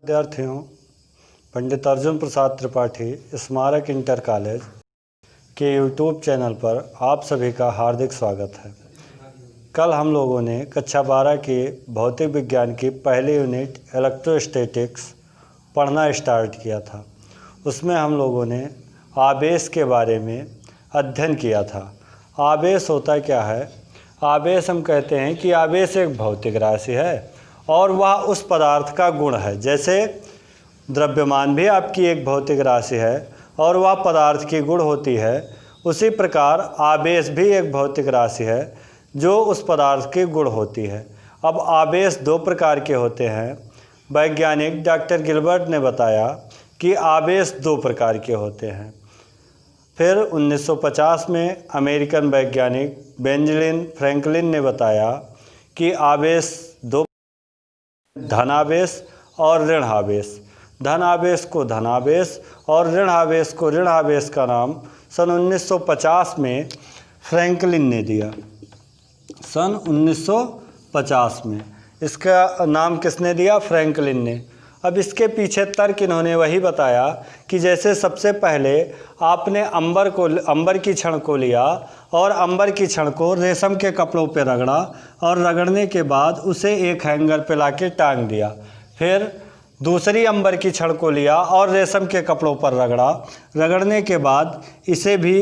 विद्यार्थियों, पंडित अर्जुन प्रसाद त्रिपाठी स्मारक inter college के यूट्यूब चैनल पर आप सभी का हार्दिक स्वागत है। कल हम लोगों ने कक्षा 12 के भौतिक विज्ञान की पहली यूनिट इलेक्ट्रोस्टैटिक्स पढ़ना स्टार्ट किया था। उसमें हम लोगों ने आवेश के बारे में अध्ययन किया था। आवेश होता क्या है? आवेश हम कहते हैं कि आवेश एक भौतिक राशि है और वह उस पदार्थ का गुण है। जैसे द्रव्यमान भी आपकी एक भौतिक राशि है और वह पदार्थ की गुण होती है, उसी प्रकार आवेश भी एक भौतिक राशि है जो उस पदार्थ की गुण होती है। अब आवेश दो प्रकार के होते हैं। वैज्ञानिक डॉक्टर गिलबर्ट ने बताया कि आवेश दो प्रकार के होते हैं। फिर 1950 में अमेरिकन वैज्ञानिक बेंजामिन फ्रैंकलिन ने बताया कि आवेश दो, धनावेश और ऋण आवेश। धन आवेश को धनावेश और ऋण आवेश को ऋण आवेश का नाम सन 1950 में फ्रैंकलिन ने दिया। सन 1950 में इसका नाम किसने दिया? फ्रैंकलिन ने। अब इसके पीछे तर्क इन्होंने वही बताया कि जैसे सबसे पहले आपने अंबर की छड़ को लिया और अंबर की छड़ को रेशम के कपड़ों पर रगड़ा और रगड़ने के बाद उसे एक हैंगर पे लाके टांग दिया। फिर दूसरी अंबर की छड़ को लिया और रेशम के कपड़ों पर रगड़ने के बाद इसे भी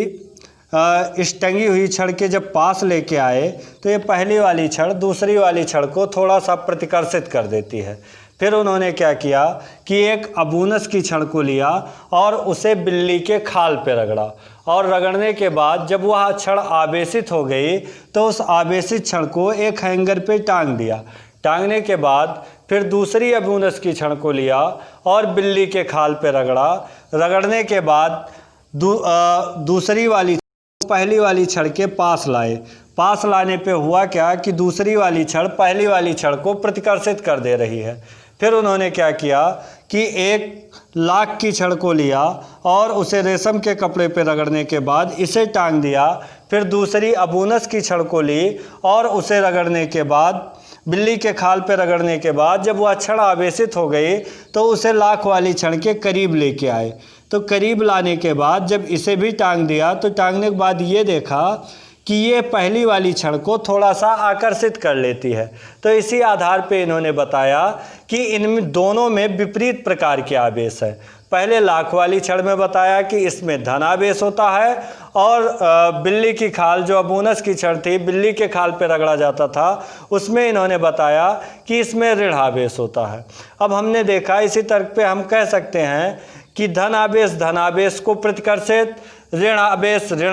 इस टंगी हुई छड़ के जब पास लेके आए तो ये पहली वाली छड़ दूसरी वाली छड़ को थोड़ा सा प्रतिकर्षित कर देती है। फिर उन्होंने क्या किया कि एक अबूनस की छड़ को लिया और उसे बिल्ली के खाल पे रगड़ा और रगड़ने के बाद जब वह छड़ आवेशित हो गई तो उस आवेशित छड़ को एक हैंगर पे टांग दिया। टांगने के बाद फिर दूसरी अबूनस की छड़ को लिया और बिल्ली के खाल पे रगड़ने के बाद दूसरी वाली पहली वाली छड़ के पास लाए। पास लाने पे हुआ क्या कि दूसरी वाली छड़ पहली वाली छड़ को प्रतिकर्षित कर दे रही है। फिर उन्होंने क्या किया कि एक लाख की छड़ को लिया और उसे रेशम के कपड़े पे रगड़ने के बाद इसे टांग दिया। फिर दूसरी अबूनस की छड़ को ली और उसे रगड़ने के बाद बिल्ली के खाल पे रगड़ने के बाद जब वह छड़ आवेशित हो गई तो उसे लाख वाली छड़ के करीब लेके आए। तो करीब लाने के बाद जब इसे भी टांग दिया तो टांगने के बाद ये देखा कि ये पहली वाली छड़ को थोड़ा सा आकर्षित कर लेती है। तो इसी आधार पे इन्होंने बताया कि इनमें दोनों में विपरीत प्रकार के आवेश है। पहले लाख वाली छड़ में बताया कि इसमें धन आवेश होता है और बिल्ली की खाल जो अबूनस की छड़ थी बिल्ली के खाल पे रगड़ा जाता था उसमें इन्होंने बताया कि इसमें ऋण आवेश होता है। अब हमने देखा इसी तर्क पे हम कह सकते हैं कि धन आवेश को प्रतिकर्षित, ऋण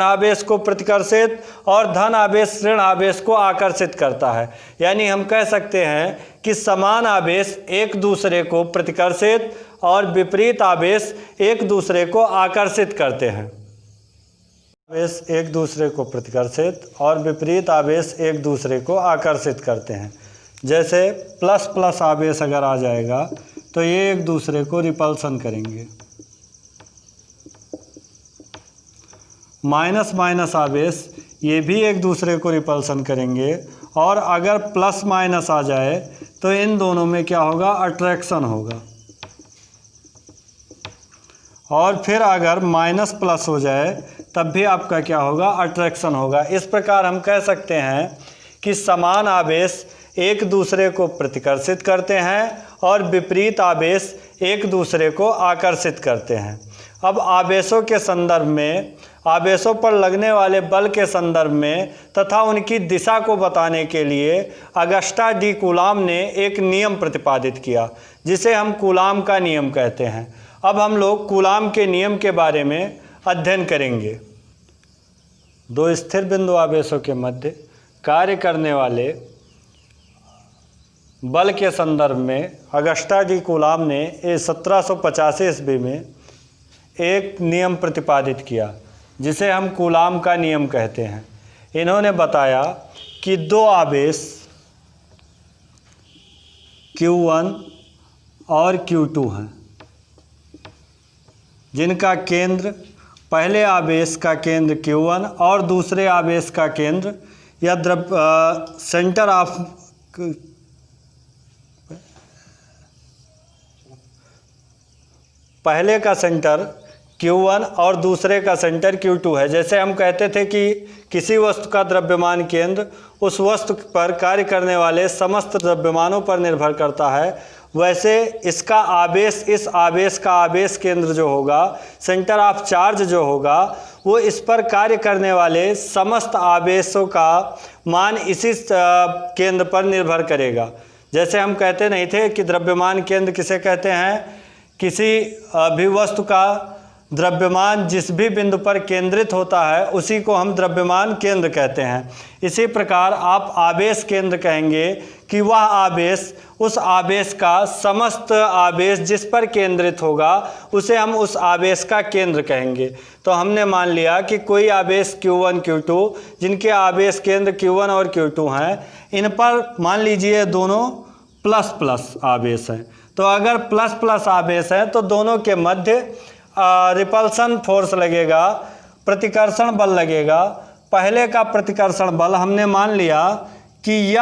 आवेश को प्रतिकर्षित और धन आवेश ऋण आवेश को आकर्षित करता है। यानी हम कह सकते हैं कि समान आवेश एक दूसरे को प्रतिकर्षित और विपरीत आवेश एक दूसरे को आकर्षित करते हैं। आवेश एक दूसरे को प्रतिकर्षित और विपरीत आवेश एक दूसरे को आकर्षित करते हैं। जैसे प्लस प्लस आवेश अगर आ जाएगा तो ये एक दूसरे को रिपल्सन करेंगे। माइनस माइनस आवेश ये भी एक दूसरे को रिपल्सन करेंगे और अगर प्लस माइनस आ जाए तो इन दोनों में क्या होगा? अट्रैक्शन होगा। और फिर अगर माइनस प्लस हो जाए तब भी आपका क्या होगा? अट्रैक्शन होगा। इस प्रकार हम कह सकते हैं कि समान आवेश एक दूसरे को प्रतिकर्षित करते हैं और विपरीत आवेश एक दूसरे को आकर्षित करते हैं। अब आवेशों के संदर्भ में, आवेशों पर लगने वाले बल के संदर्भ में तथा उनकी दिशा को बताने के लिए अगस्टा डी कूलाम ने एक नियम प्रतिपादित किया जिसे हम कूलाम का नियम कहते हैं। अब हम लोग कूलाम के नियम के बारे में अध्ययन करेंगे। दो स्थिर बिंदु आवेशों के मध्य कार्य करने वाले बल के संदर्भ में अगस्टा डी कूलाम ने 1785 ईस्वी में एक नियम प्रतिपादित किया जिसे हम कूलाम का नियम कहते हैं। इन्होंने बताया कि दो आवेश Q1 और Q2 हैं जिनका केंद्र, पहले आवेश का केंद्र Q1 और दूसरे आवेश का केंद्र या सेंटर ऑफ पहले का सेंटर Q1 और दूसरे का सेंटर Q2 है। जैसे हम कहते थे कि किसी वस्तु का द्रव्यमान केंद्र उस वस्तु पर कार्य करने वाले समस्त द्रव्यमानों पर निर्भर करता है, वैसे इसका आवेश, इस आवेश का आवेश केंद्र जो होगा, सेंटर ऑफ चार्ज जो होगा, वो इस पर कार्य करने वाले समस्त आवेशों का मान इसी केंद्र पर निर्भर करेगा। जैसे हम कहते नहीं थे कि द्रव्यमान केंद्र किसे कहते हैं, किसी भी वस्तु का द्रव्यमान जिस भी बिंदु पर केंद्रित होता है उसी को हम द्रव्यमान केंद्र कहते हैं। इसी प्रकार आप आवेश केंद्र कहेंगे कि वह आवेश, उस आवेश का समस्त आवेश जिस पर केंद्रित होगा उसे हम उस आवेश का केंद्र कहेंगे। तो हमने मान लिया कि कोई आवेश Q1 Q2 जिनके आवेश केंद्र Q1 और Q2 हैं, इन पर मान लीजिए दोनों प्लस प्लस आवेश हैं। तो अगर प्लस प्लस आवेश है तो दोनों के मध्य रिपल्सन फोर्स लगेगा, प्रतिकर्षण बल लगेगा। पहले का प्रतिकर्षण बल हमने मान लिया कि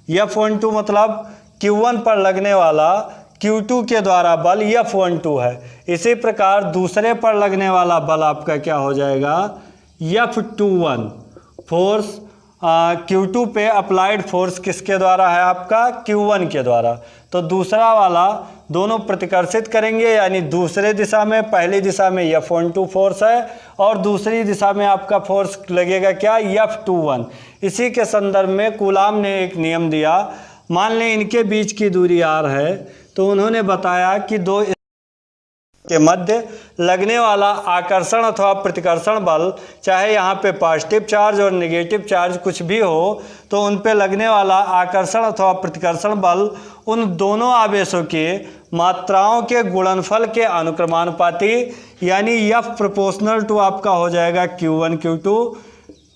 F12 मतलब Q1 पर लगने वाला Q2 के द्वारा बल F12 है। इसी प्रकार दूसरे पर लगने वाला बल आपका क्या हो जाएगा, F21 फोर्स Q2 पे अप्लाइड फोर्स किसके द्वारा है आपका, Q1 के द्वारा। तो दूसरा वाला दोनों प्रतिकर्षित करेंगे, यानी दूसरे दिशा में, पहली दिशा में F12 फोर्स है और दूसरी दिशा में आपका फोर्स लगेगा क्या, F21। इसी के संदर्भ में कूलाम ने एक नियम दिया। मान लें इनके बीच की दूरी r है, तो उन्होंने बताया कि दो के मध्य लगने वाला आकर्षण अथवा प्रतिकर्षण बल, चाहे यहाँ पे पॉजिटिव चार्ज और नेगेटिव चार्ज कुछ भी हो, तो उन पे लगने वाला आकर्षण अथवा प्रतिकर्षण बल उन दोनों आवेशों के मात्राओं के गुणनफल के अनुक्रमानुपाती, यानी F प्रोपोर्शनल टू आपका हो जाएगा Q1 Q2,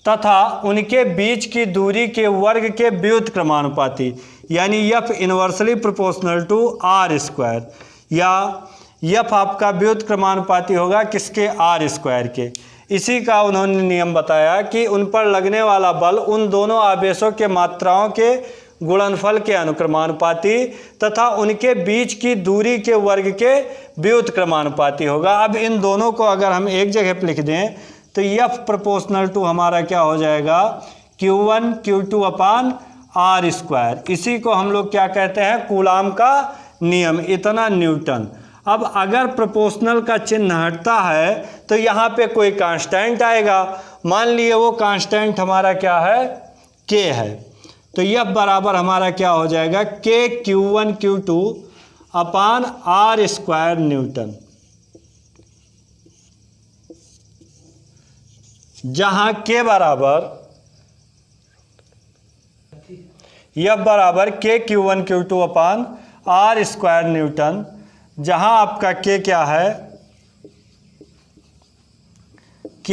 तथा उनके बीच की दूरी के वर्ग के व्युत्क्रमानुपाती, यानी F inversely proportional to r square, या F आपका व्युत्क्रमानुपाती होगा किसके, r स्क्वायर के। इसी का उन्होंने नियम बताया कि उन पर लगने वाला बल उन दोनों आवेशों के मात्राओं के गुणनफल के अनुक्रमानुपाती तथा उनके बीच की दूरी के वर्ग के व्युत्क्रमानुपाती होगा। अब इन दोनों को अगर हम एक जगह पर लिख दें तो F प्रोपोर्शनल टू हमारा क्या हो जाएगा, Q1 Q2 अपान r स्क्वायर। इसी को हम लोग क्या कहते हैं, कूलाम का नियम, इतना न्यूटन। अब अगर प्रोपोर्शनल का चिन्ह हटता है तो यहाँ पे कोई कांस्टेंट आएगा। मान लिए वो कांस्टेंट हमारा क्या है, k है। तो F बराबर हमारा क्या हो जाएगा, k Q1 Q2 अपान r स्क्वायर न्यूटन, जहाँ k बराबर F बराबर k Q1 Q2 अपान r स्क्वायर न्यूटन, जहाँ आपका k क्या है, k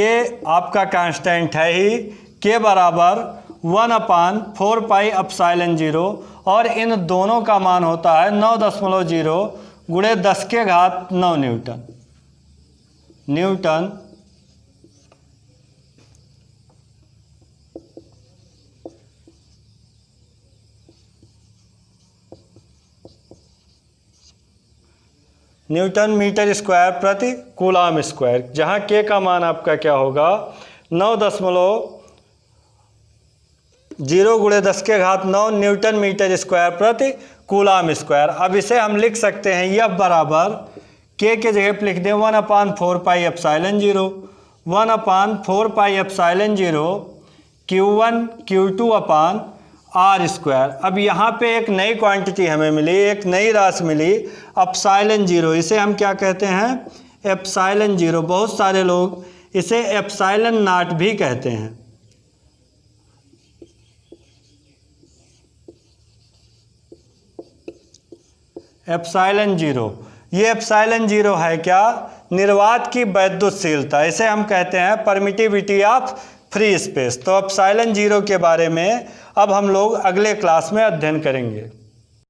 आपका कांस्टेंट है ही, k बराबर 1/4 पाई एप्सिलॉन 0, और इन दोनों का मान होता है 9.0 गुणे 10⁹ न्यूटन। न्यूटन मीटर स्क्वायर प्रति कूलाम स्क्वायर, जहाँ k का मान आपका क्या होगा, 9.0 गुणे 10⁹ न्यूटन मीटर स्क्वायर प्रति कूलाम स्क्वायर। अब इसे हम लिख सकते हैं F बराबर k के जगह पर लिख दें 1/4 pi epsilon 0, 1/4 pi epsilon 0 Q1 Q2 अपान r स्क्वायर। अब यहाँ पे एक नई क्वांटिटी हमें मिली, एक नई राशि मिली, एप्सिलॉन 0। इसे हम क्या कहते हैं, एप्सिलॉन 0। बहुत सारे लोग इसे एप्सिलॉन नॉट भी कहते हैं। एप्सिलॉन 0, ये एप्सिलॉन 0 है क्या, निर्वात की वैद्युतशीलता, इसे हम कहते हैं परमिटिविटी ऑफ फ्री स्पेस। तो एप्सिलॉन 0 के बारे में अब हम लोग अगले क्लास में अध्ययन करेंगे।